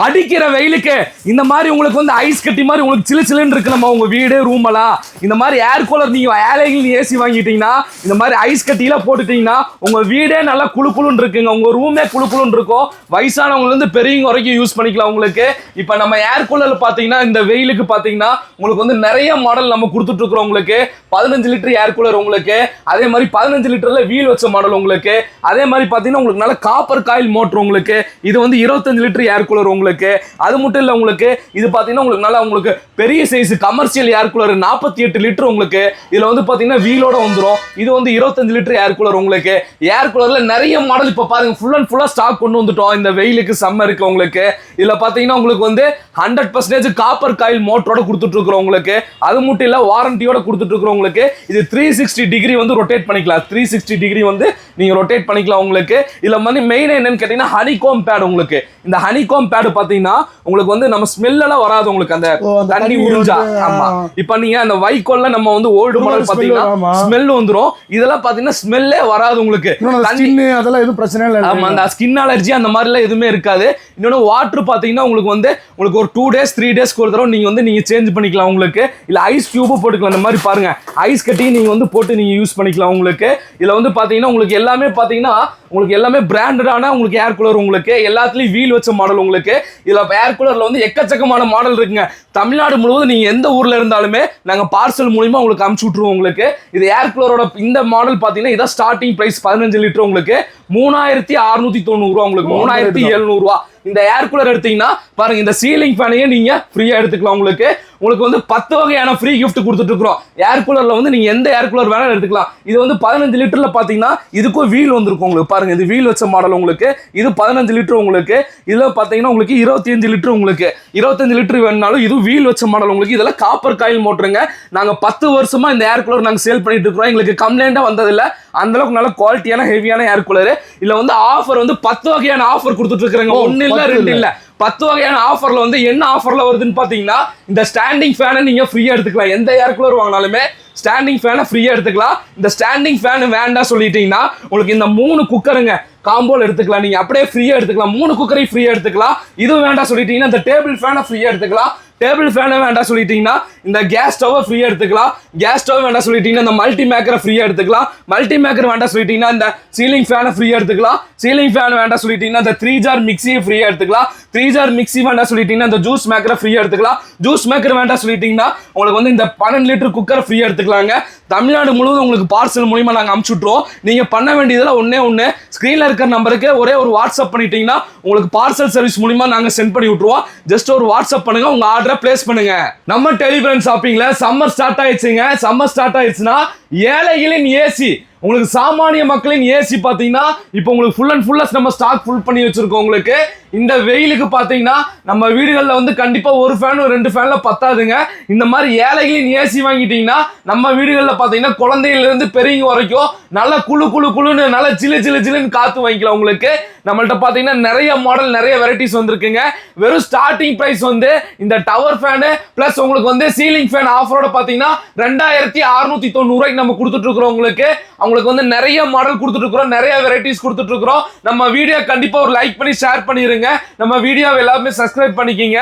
அடிக்கிற வெயிலுக்கு இந்த மாதிரி உங்களுக்கு வந்து ஐஸ் கட்டி மாதிரி உங்களுக்கு சிலு சிலுன்னு இருக்கு நம்ம உங்க வீடு ரூம் எல்லாம் இந்த மாதிரி ஏர் கூலர் நீங்க ஏழைகள் ஏசி வாங்கிட்டீங்கன்னா இந்த மாதிரி ஐஸ் கட்டியில போட்டுட்டீங்கன்னா உங்க வீடே நல்லா குளு குளுன்னு இருக்குங்க. உங்க ரூமே குளு குளுன்னு இருக்கும். வயசானவங்க இருந்து பெரியவங்க வரைக்கும் யூஸ் பண்ணிக்கலாம் உங்களுக்கு. இப்ப நம்ம ஏர் கூலர்ல பாத்தீங்கன்னா இந்த வெயிலுக்கு பாத்தீங்கன்னா உங்களுக்கு வந்து நிறைய மாடல் நம்ம கொடுத்துட்டு இருக்கிறோம். உங்களுக்கு 15 லிட்டர் ஏர் கூலர் உங்களுக்கு, அதே மாதிரி 15 லிட்டர்ல வீல் வச்ச மாடல் உங்களுக்கு, அதே மாதிரி பாத்தீங்கன்னா உங்களுக்கு நல்ல காப்பர் காயில் மோட்டர் உங்களுக்கு. இது வந்து 25 லிட்டர் ஏர் கூலர் உங்களுக்கு. அது மட்டும் இல்ல உங்களுக்கு இது பாத்தீங்கன்னா உங்களுக்கு நல்லா உங்களுக்கு பெரிய size commercial air cooler 48 litre உங்களுக்கு. இதுல வந்து பாத்தீங்கன்னா வீலோட வந்துரும். இது வந்து 25 லிட்டர் ஏர் கூலர் உங்களுக்கு. ஏர் கூலர்ல நிறைய மாடல் இப்ப பாருங்க ஃபுல் அண்ட் ஃபுல்லா ஸ்டாக் கொண்டு வந்துட்டோம் இந்த வெயிலுக்கு சம்மருக்கு உங்களுக்கு. இதுல பாத்தீங்கன்னா உங்களுக்கு வந்து 100% காப்பர் காயில் மோட்டரோட கொடுத்துட்டு இருக்கிறோம் உங்களுக்கு. அது மட்டும் இல்ல வாரண்டியோட கொடுத்துட்டு இருக்கிறோம் உங்களுக்கு. இது 360 டிகிரி வந்து ரொட்டேட் பண்ணிக்கலாம். 360 டிகிரி வந்து நீங்க ரொட்டேட் பண்ணிக்கலாம் உங்களுக்கு. இதுல வந்து மெயின் என்னன்னு கேட்டீங்கன்னா ஹனிகோம் பேட் உங்களுக்கு. இந்த ஹனிகோம் பேட் பாத்தீங்கன்னா உங்களுக்கு வந்து நம்ம ஸ்மெல் எல்லாம் வராது உங்களுக்கு அந்த தண்ணி உறிஞ்சா. ஆமா இப்ப நீங்க அந்த வைக்கோல்ல நம்ம வந்து ஓல்டு மாடல் பாத்தீங்கன்னா ஸ்மெல் வந்துரும். இதெல்லாம் பாத்தீங்கன்னா ஸ்மெல்லே வராது உங்களுக்கு. அதெல்லாம் எதுவும் பிரச்சனை இல்ல. ஆமா அந்த ஸ்கின் அலர்ஜி அந்த மாதிரி எல்லாம் எதுவுமே இருக்காது. இன்னொன்னு வாட்டர் பாத்தீங்கன்னா உங்களுக்கு வந்து உங்களுக்கு ஒரு 2 days 3 days ஒரு தடவை நீங்க வந்து நீங்க சேஞ்ச் பண்ணிக்கலாம் உங்களுக்கு. இல்ல ஐஸ் கியூப் போட்டுக்கலாம். இந்த மாதிரி பாருங்க ஐஸ் கட்டி நீங்க வந்து போட்டு நீங்க யூஸ் பண்ணிக்கலாம் உங்களுக்கு. இதுல வந்து பாத்தீங்கன்னா உங்களுக்கு எல்லாமே பாத்தீங்கன்னா உங்களுக்கு எல்லாமே பிராண்டடான உங்களுக்கு ஏர் கூலர் உங்களுக்கு. எல்லாத்துலயும் வீல் வச்ச மாடல் உங்களுக்கு. இதுல ஏர் கூலர்ல வந்து எக்கச்சக்கமான மாடல் இருக்குங்க. தமிழ்நாடு முழுவதும் நீங்க எந்த ஊர்ல இருந்தாலுமே நாங்க பார்சல் மூலமா உங்களுக்கு அனுப்பிச்சு விட்டுருவோம் உங்களுக்கு. இது ஏர் கூலரோட இந்த மாடல் பாத்தீங்கன்னா இதான் ஸ்டார்டிங் பிரைஸ் 15 லிட்டர் உங்களுக்கு 3690 ரூபா உங்களுக்கு. 3700 ரூபா. இந்த ஏர் கூலர் எடுத்தீங்கன்னா பாருங்க இந்த சீலிங் ஃபேனையே நீங்க ஃப்ரீயா எடுத்துக்கலாம் உங்களுக்கு. உங்களுக்கு வந்து 10 வகையான ஃப்ரீ கிஃப்ட் கொடுத்துட்டு இருக்கிறோம். ஏர் கூலர்ல வந்து நீங்க எந்த ஏர் கூலர் வேணாலும் எடுத்துக்கலாம். இது வந்து 15 லிட்டர்ல பாத்தீங்கன்னா இதுக்கும் வீல் வந்திருக்கும் உங்களுக்கு. பாருங்க இது வீல் வச்ச மாடல் உங்களுக்கு. இது 15 லிட்டர் உங்களுக்கு. இதுல பாத்தீங்கன்னா உங்களுக்கு 25 லிட்டர் உங்களுக்கு. 25 லிட்டர் வேணும்னாலும் இது வீல் வச்ச மாடல் உங்களுக்கு. இதெல்லாம் காப்பர் காயில் மோட்டருங்க. நாங்க 10 வருஷமா இந்த ஏர் கூலர் நாங்க சேல் பண்ணிட்டு இருக்கிறோம். எங்களுக்கு கம்ப்ளைண்டா வந்ததில்ல. அந்த அளவுக்கு நல்ல குவாலிட்டியான ஹெவியான ஏர் கூலர். இதுல வந்து ஆஃபர் வந்து 10 வகையான ஆஃபர் கொடுத்துட்டு இருக்காங்க. 1 இல்ல 2 இல்ல 10 வகையான ஆஃபர்ல வந்து என்ன ஆஃபர்ல வருதுன்னு பாத்தீங்கன்னா இந்த ஸ்டாண்டிங் ஃபேனை நீங்க ஃப்ரீயா எடுத்துக்கலாம். எந்த ஏர் கூலர் வாங்கினாலுமே ஸ்டாண்டிங் ஃபேனை ஃப்ரீயா எடுத்துக்கலாம். இந்த ஸ்டாண்டிங் ஃபேன் வேண்டாம் சொல்லிட்டீங்கன்னா உங்களுக்கு இந்த 3 குக்கருங்க காம்போல எடுத்துக்கலாம். நீங்க அப்படியே ஃப்ரீயா எடுத்துக்கலாம். 3 குக்கரையும் ஃப்ரீயா எடுத்துக்கலாம். இது வேண்டாம் சொல்லிட்டீங்கன்னா இந்த டேபிள் ஃபேனை ஃப்ரீயா எடுத்துக்கலாம். டேபிள் ஃபேனை வேண்டாம் சொல்லிட்டீங்கன்னா இந்த கேஸ் ஸ்டவ் ஃப்ரீயா எடுத்துக்கலாம். கேஸ் ஸ்டவ் வேண்டாம் சொல்லிட்டீங்கன்னா இந்த மல்டி மேக்கரை ஃப்ரீயா எடுத்துக்கலாம். மல்டி மேக்கர் வேண்டாம் சொல்லிட்டீங்கன்னா இந்த சீலிங் ஃபேனை ஃப்ரீயா எடுத்துக்கலாம். சீலிங் ஃபேன் வேண்டாம் சொல்லிட்டீங்கன்னா இந்த 3 ஜார் மிக்ஸியை ஃப்ரீயா எடுத்துக்கலாம். 3 ஜார் மிக்ஸி வேண்டாம் சொல்லிட்டீங்கன்னா இந்த ஜூஸ் மேக்கரை ஃப்ரீயா எடுத்துக்கலாம். ஜூஸ் மேக்கர் வேண்டாம் சொல்லிட்டீங்கன்னா உங்களுக்கு வந்து இந்த 12 லிட்டர் குக்கரை ஃப்ரீயா எடுத்துக்கலாங்க. தமிழ்நாடு முழுவதும் உங்களுக்கு பார்சல் மூலமா நாங்க அனுப்பிச்சுட்றோம். நீங்க பண்ண வேண்டியதெல்லாம் ஒண்ணே ஸ்கிரீன்ல இருக்கிற நம்பருக்கு ஒரே ஒரு வாட்ஸ்அப் பண்ணிட்டீங்கன்னா உங்களுக்கு பார்சல் சர்வீஸ் மூலமா நாங்க சென்ட் பண்ணி விட்டுருவோம். ஜஸ்ட் ஒரு வாட்ஸ்அப் பண்ணுங்க, உங்க ஆர்டரை பிளேஸ் பண்ணுங்க. நம்ம டெலிபிராண்ட் ஷாப்பிங்ல சம்மர் ஸ்டார்ட் ஆயிடுச்சுங்க. சம்மர் ஸ்டார்ட் ஆயிடுச்சுன்னா ஏழைகளின் ஏசி உங்களுக்கு சாமானிய மக்களின் ஏசி பாத்தீங்கன்னா இப்போ உங்களுக்கு ஃபுல் அண்ட் ஃபுல்லா நம்ம ஸ்டாக் ஃபுல் பண்ணி வச்சிருக்கோம் உங்களுக்கு. இந்த வெயிலுக்கு பாத்தீங்கன்னா நம்ம வீடுகள்ல வந்து கண்டிப்பா ஒரு ஃபேன் 2 ஃபேன்ல பத்தாதுங்க. இந்த மாதிரி ஏழைகளின் ஏசி வாங்கிட்டீங்கன்னா நம்ம வீடுகள்ல பாத்தீங்கன்னா குழந்தையில இருந்து பெரியவங்க வரைக்கும் நல்லா குளுன்னு நல்லா ஜிலுன்னு காத்து வாங்கிக்கலாம் உங்களுக்கு. நம்மள்ட்ட பாத்தீங்கன்னா நிறைய மாடல் நிறைய வெரைட்டிஸ் வந்திருக்குங்க. வெறும் ஸ்டார்டிங் பிரைஸ் வந்து இந்த டவர் ஃபேனு பிளஸ் உங்களுக்கு வந்து சீலிங் ஃபேன் ஆஃபரோட பாத்தீங்கன்னா 2690 ரூபாய்க்கு நம்ம கொடுத்துட்டு இருக்கிறோம் உங்களுக்கு. அவங்களுக்கு வந்து நிறைய மாடல் கொடுத்துட்டு இருக்கிறோம், நிறைய வெரைட்டிஸ் கொடுத்துட்டு இருக்கிறோம். நம்ம வீடியோ கண்டிப்பா ஒரு லைக் பண்ணி ஷேர் பண்ணிருங்க. நம்ம வீடியோவை எல்லாமே சப்ஸ்கிரைப் பண்ணிக்கிங்க.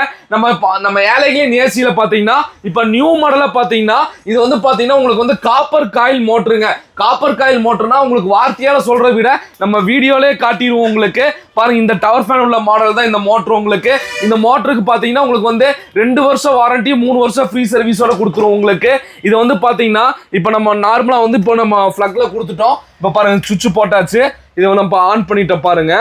நம்ம ஏழைகளின் ஏசியில பாத்தீங்கன்னா இப்ப நியூ மாடலா பாத்தீங்கன்னா இது வந்து பாத்தீங்கன்னா உங்களுக்கு வந்து காப்பர் காயில் மோட்டருங்க. காப்பர் காயில் மோட்டர்னா உங்களுக்கு வார்த்தையால சொல்றதை விட நம்ம வீடியோலே காட்டிடுவோம் உங்களுக்கு. பாருங்க இந்த டவர் ஃபேன் உள்ள மாடல் தான் இந்த மோட்டர் உங்களுக்கு. இந்த மோட்டருக்கு பாத்தீங்கன்னா உங்களுக்கு வந்து 2 வருஷம் வாரண்டி 3 வருஷம் ஃப்ரீ சர்வீஸோட கொடுத்துருவோம் உங்களுக்கு. இது வந்து பாத்தீங்கன்னா இப்ப நம்ம நார்மலா வந்து இப்போ நம்ம ஃபிளக்ல கொடுத்துட்டோம். இப்ப பாருங்க சுவிட்ச் போட்டாச்சு. இதை நம்ம ஆன் பண்ணிட்டோம் பாருங்க.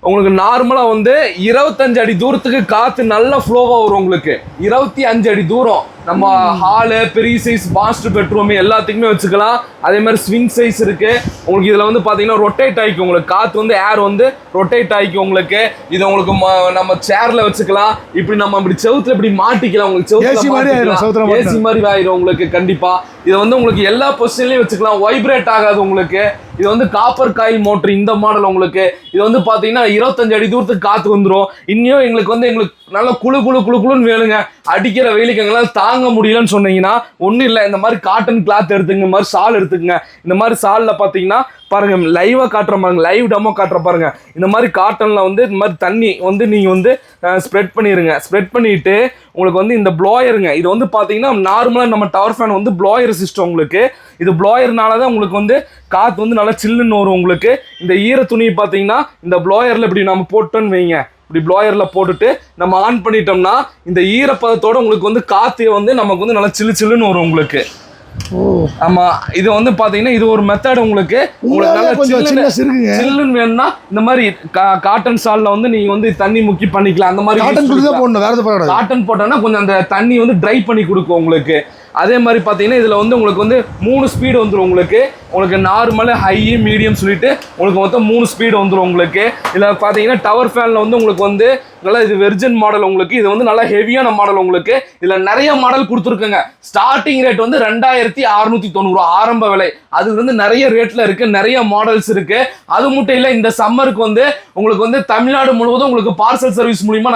உங்களுக்கு நார்மலா வந்து 25 அடி தூரத்துக்கு காத்து நல்ல ஃப்ளோவா வரும் உங்களுக்கு. 25 அடி தூரம் நம்ம ஹாலு பெரிய சைஸ் மாஸ்டர் பெட்ரூம் எல்லாத்துக்குமே வச்சுக்கலாம். அதே மாதிரி ஸ்விங் சைஸ் இருக்கு உங்களுக்கு. இதுல வந்து பாத்தீங்கன்னா ரொட்டேட் ஆகிக்கும் உங்களுக்கு. காத்து வந்து ஏர் வந்து ரொட்டேட் ஆகிக்கும் உங்களுக்கு. இது உங்களுக்கு நம்ம சேர்ல வச்சுக்கலாம். இப்படி நம்ம இப்படி செவுத்துல இப்படி மாட்டிக்கலாம் உங்களுக்கு. செவுத்துல ஏசி மாதிரி ஆயிரும் உங்களுக்கு. கண்டிப்பா இது வந்து உங்களுக்கு எல்லா பொசிஷன்லயும் வச்சுக்கலாம். வைப்ரேட் ஆகாது உங்களுக்கு. இது வந்து காப்பர் காயில் மோட்டர் இந்த மாடல் உங்களுக்கு. இது வந்து பாத்தீங்கன்னா 25 அடி தூரத்துக்கு காத்து வந்துடும். இன்னும் எங்களுக்கு நல்லா குளுன்னு வேணுங்க. அடிக்கிற வெயிலுக்கு எங்களால் தாங்க முடியலன்னு சொன்னீங்கன்னா ஒன்றும் இல்லை, இந்த மாதிரி காட்டன் கிளாத் எடுத்துங்க, இந்த மாதிரி ஷால் எடுத்துக்கங்க. இந்த மாதிரி ஷாலில் பார்த்தீங்கன்னா பாருங்க லைவா காட்டுற பாருங்க, லைவ் டெமோ காட்டுற பாருங்க. இந்த மாதிரி காட்டன்ல வந்து இந்த மாதிரி தண்ணி வந்து நீங்க வந்து ஸ்ப்ரெட் பண்ணிருங்க. ஸ்ப்ரெட் பண்ணிட்டு உங்களுக்கு வந்து இந்த ப்ளோயருங்க, இது வந்து பாத்தீங்கன்னா நார்மலா நம்ம டவர் ஃபேன் வந்து ப்ளோயர் சிஸ்டம். உங்களுக்கு இது ப்ளோயர்னால தான் உங்களுக்கு வந்து காத்து வந்து நல்லா சில்லுன்னு வரும். உங்களுக்கு இந்த ஈர துணி பாத்தீங்கன்னா இந்த ப்ளோயர்ல இப்படி நம்ம போட்டோன்னு வைங்க, இப்படி ப்ளோயர்ல போட்டுட்டு நம்ம ஆன் பண்ணிட்டோம்னா இந்த ஈரப்பதத்தோட உங்களுக்கு வந்து காத்து வந்து நமக்கு வந்து நல்லா சில்லு சில்லுன்னு வரும் உங்களுக்கு. ஆமா, இது வந்து பாத்தீங்கன்னா இது ஒரு மெத்தட். உங்களுக்கு நல்லா சில்லுன்னு வேணும்னா இந்த மாதிரி காட்டன் சால்ல வந்து நீங்க வந்து தண்ணி முக்கி பண்ணிக்கலாம். அந்த மாதிரி காட்டன் போட்டோம்னா கொஞ்சம் அந்த தண்ணி வந்து ட்ரை பண்ணி கொடுக்கும் உங்களுக்கு. அதே மாதிரி பார்த்தீங்கன்னா இதில் வந்து உங்களுக்கு வந்து 3 ஸ்பீடு வந்துடும். உங்களுக்கு நார்மல், ஹை, மீடியம் சொல்லிட்டு உங்களுக்கு மொத்தம் 3 ஸ்பீடு வந்துடும் உங்களுக்கு. இதில் பார்த்தீங்கன்னா டவர் ஃபேனில் வந்து உங்களுக்கு வந்து நல்லா இது வெர்ஜன் மாடல். உங்களுக்கு இது வந்து நல்லா ஹெவியான மாடல். உங்களுக்கு இதில் நிறைய மாடல் கொடுத்துருக்குங்க. ஸ்டார்டிங் ரேட் வந்து 2690 ஆரம்ப விலை. அது வந்து நிறைய ரேட்டில் இருக்குது, நிறைய மாடல்ஸ் இருக்குது. அது மட்டும் இல்லை, இந்த சம்மருக்கு வந்து உங்களுக்கு வந்து தமிழ்நாடு முழுவதும் உங்களுக்கு பார்சல் சர்வீஸ் மூலிமா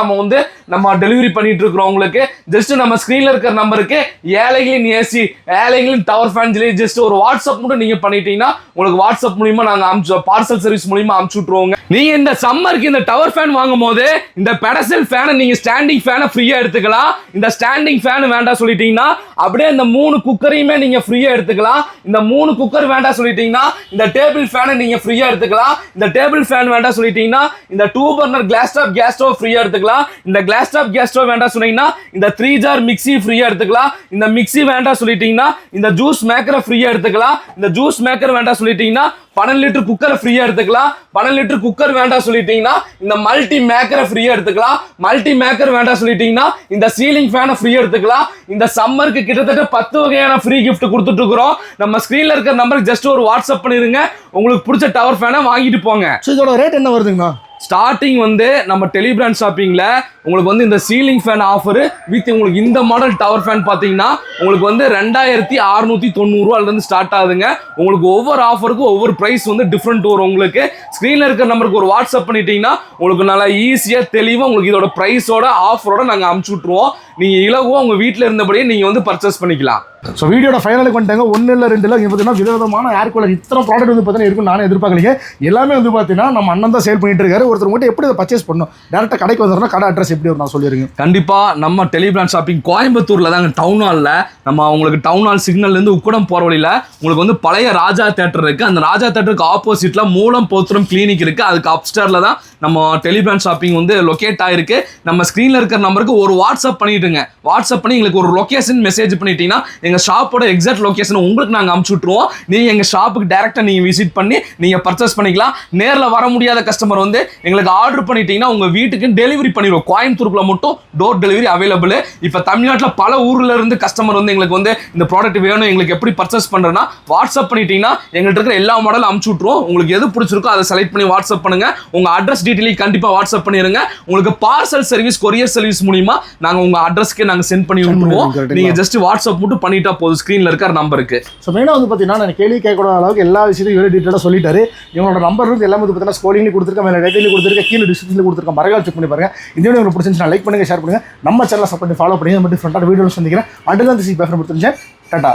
நம்ம டெலிவரி பண்ணிட்டு இருக்கிறோம். உங்களுக்கு ஜஸ்ட் நம்ம ஸ்க்ரீனில் இருக்கிற நம்பருக்கு ஏழைகளின் ஏசி, ஏழைகளின் டவர் ஃபேன் சொல்லி ஜஸ்ட் ஒரு வாட்ஸ்அப் மட்டும் நீங்கள் பண்ணிட்டீங்கன்னா உங்களுக்கு வாட்ஸ்அப் மூலிமா நாங்கள் பார்சல் சர்வீஸ் மூலிமா அனுப்பிச்சு விட்ருவோங்க. நீங்கள் இந்த சம்மருக்கு இந்த டவர் ஃபேன் வாங்கும் போது இந்த பெடசல் ஃபேனை நீங்கள் ஸ்டாண்டிங் ஃபேனை ஃப்ரீயாக எடுத்துக்கலாம். இந்த ஸ்டாண்டிங் ஃபேன் வேண்டாம் சொல்லிட்டீங்கன்னா அப்படியே இந்த 3 குக்கரையுமே நீங்கள் ஃப்ரீயாக எடுத்துக்கலாம். இந்த 3 குக்கர் வேண்டாம் சொல்லிட்டீங்கன்னா இந்த டேபிள் ஃபேனை நீங்கள் ஃப்ரீயாக எடுத்துக்கலாம். இந்த டேபிள் ஃபேன் வேண்டாம் சொல்லிட்டீங்கன்னா இந்த 2 burner class top gas stove ஃப்ரீயாக எடுத்துக்கலாம். இந்த கிளாஸ் டாப் கேஸ் ஸ்டவ் வேண்டாம் சொன்னீங்கன்னா இந்த 3 ஜார் மிக்ஸி ஃப்ரீயாக எடுத்துக்கலாம். இந்த மிக்ஸி வேண்டாம் சொல்லிட்டீங்கன்னா இந்த ஜூஸ் மேக்கரை ஃப்ரீயாக எடுத்துக்கலாம். இந்த ஜூஸ் மேக்கர் வேண்டாம் சொல்லிட்டீங்கன்னா 12 லிட்டர் குக்கரை ஃப்ரீயா எடுத்துக்கலாம். 12 லிட்டர் குக்கர் வேண்டாம் சொல்லிட்டீங்கன்னா இந்த மல்டி மேக்கரை ஃப்ரீயா எடுத்துக்கலாம். மல்டி மேக்கர் வேண்டாம் சொல்லிட்டீங்கன்னா இந்த சீலிங் ஃபேனை ஃப்ரீயா எடுத்துக்கலாம். இந்த சம்மருக்கு கிட்டத்தட்ட 10 வகையான ஃப்ரீ கிஃப்ட் கொடுத்துட்டு இருக்கிறோம். நம்ம ஸ்கிரீன்ல இருக்கிற நம்பருக்கு ஜஸ்ட் ஒரு வாட்ஸ்அப் பண்ணிருங்க, உங்களுக்கு பிடிச்ச டவர் ஃபேனை வாங்கிட்டு போங்க. இதோட ரேட் என்ன வருதுங்கண்ணா? ஸ்டார்டிங் வந்து நம்ம டெலிபிராண்ட் ஷாப்பிங்ல உங்களுக்கு வந்து இந்த சீலிங் ஃபேன் ஆஃபர் வித் உங்களுக்கு இந்த மாடல் டவர் ஃபேன் பார்த்தீங்கன்னா உங்களுக்கு வந்து 2690 ஸ்டார்ட் ஆகுதுங்க. உங்களுக்கு ஒவ்வொரு ஆஃபருக்கும் ஒவ்வொரு ப்ரைஸ் வந்து டிஃப்ரெண்ட் வரும். உங்களுக்கு ஸ்க்ரீனில் இருக்கிற நம்பருக்கு ஒரு வாட்ஸ்அப் பண்ணிட்டீங்கன்னா உங்களுக்கு நல்லா ஈஸியாக தெளிவாக உங்களுக்கு இதோட ப்ரைஸோட ஆஃபரோட நாங்கள் அனுப்பிச்சு விட்ருவோம். நீங்கள் இலகுவாக உங்கள் வீட்டில் இருந்தபடியே நீங்கள் வந்து பர்ச்சேஸ் பண்ணிக்கலாம். ஸோ வீடியோட ஃபைனலுக்கு வந்துட்டாங்க. 1 இல்லை 2 இல்லை, இங்கே பார்த்தீங்கன்னா விதவிதமான ஏர் கூலர் இத்தனை ப்ராடக்ட் வந்து பார்த்தீங்கன்னா இருக்கும். நானே எதிர்பார்க்கலைங்க. எல்லாமே வந்து பார்த்தீங்கன்னா நம்ம அண்ணன் தான் சேல் பண்ணிட்டு இருக்காரு. ஒருத்தர் மட்டும் எப்படி அதை பர்ச்சேஸ் பண்ணணும், டேரெக்டாக கடைக்கு வந்துடுறோம், கடை அட்ரஸ் எப்படி வரும் நான் சொல்லிடுங்க. கண்டிப்பாக நம்ம டெலிபிராண்ட் ஷாப்பிங் கோயம்புத்தூரில் தாங்க, டவுன் ஹாலில். நம்ம உங்களுக்கு டவுன் ஹால் சிக்னல்லேருந்து உக்கடம் போகிற வழியில் உங்களுக்கு வந்து பழைய ராஜா தேட்டர் இருக்குது. அந்த ராஜா தேட்டருக்கு ஆப்போசிட்டில் மூலம் போத்திரம் கிளினிக் இருக்குது. அதுக்கு அப்ஸ்டேரில் தான் நம்ம டெலிபிராண்ட் ஷாப்பிங் வந்து லொக்கேட் ஆகிருக்கு. நம்ம ஸ்க்ரீனில் இருக்கிற நம்பருக்கு ஒரு வாட்ஸ்அப் பண்ணிவிட்டுங்க. வாட்ஸ்அப் பண்ணி எங்களுக்கு ஒரு லொக்கேஷன் மெசேஜ் பண்ணிட்டீங்கன்னா எங்கள் ஷாப்போட எக்ஸாக்ட் லொக்கேஷன் உங்களுக்கு நாங்கள் அனுப்பிச்சு விட்ருவோம். நீங்கள் எங்கள் ஷாப்புக்கு டேரெக்டாக நீங்கள் விசிட் பண்ணி நீங்கள் பர்ச்சேஸ் பண்ணிக்கலாம். நேரில் வர முடியாத கஸ்டமர் வந்து எங்களுக்கு ஆர்டர் பண்ணிட்டீங்கன்னா உங்கள் வீட்டுக்கு டெலிவரி பண்ணிடுவோம். கோயம்புத்தூருக்குள்ள மட்டும் டோர் டெலிவரி அவைலபிள். இப்போ தமிழ்நாட்டில் பல ஊரில் இருந்து கஸ்டமர் வந்து எங்களுக்கு வந்து இந்த ப்ராடக்ட் வேணும், எங்களுக்கு எப்படி பர்ச்சேஸ் பண்ணுறேன்னா வாட்ஸ்அப் பண்ணிட்டீங்கன்னா எங்கள்கிட்ட இருக்கிற எல்லா மாடலும் அனுப்பிச்சு விட்ருவோம். உங்களுக்கு எது பிடிச்சிருக்கோ அதை செலக்ட் பண்ணி வாட்ஸ்அப் பண்ணுங்க. உங்கள் அட்ரஸ் டீட்டெயிலையும் கண்டிப்பாக வாட்ஸ்அப் பண்ணிடுங்க. உங்களுக்கு பார்சல் சர்வீஸ், கொரியர் சர்வீஸ் மூலிமா நாங்கள் உங்கள் அட்ரஸ்க்கு நாங்கள் சென்ட் பண்ணி விட்டுருவோம். நீங்கள் ஜஸ்ட் வாட்ஸ்அப் மட்டும் பண்ணிட்டா போதும் ஸ்க்ரீனில் இருக்கிற நம்பருக்கு. ஸோ மெயினாக வந்து பார்த்தீங்கன்னா நான் கேள்வி கேட்கக்கூடாத அளவுக்கு எல்லா விஷயத்தையும் இவ்வளோ டீட்டெயிலாக சொல்லிட்டாரு. இவங்களோட நம்பர் வந்து எல்லாமே வந்து பார்த்தீங்கன்னா ஸ்கோலிங்லேயும் கொடுத்துருக்கேன், மேலே டைட்டில் கொடுத்துருக்கேன், கீழே டிஸ்கிரிப்ஷனில் கொடுத்துருக்கேன். மறக்காம செக் பண்ணி பாருங்க. இந்த வீடியோ உங்களுக்கு பிடிச்சிருந்துச்சுன்னா லைக் பண்ணுங்க, ஷேர் பண்ணுங்க. நம்ம சேனலை சப்போர்ட் ஃபாலோ பண்ணி நம்ம டிஃப்ரெண்டான வீடியோவில் சந்திக்கிறேன். அண்டில் தான் திஸ் இஸ் பேஃபர் முடிச்சிருந்தேன். டாடா.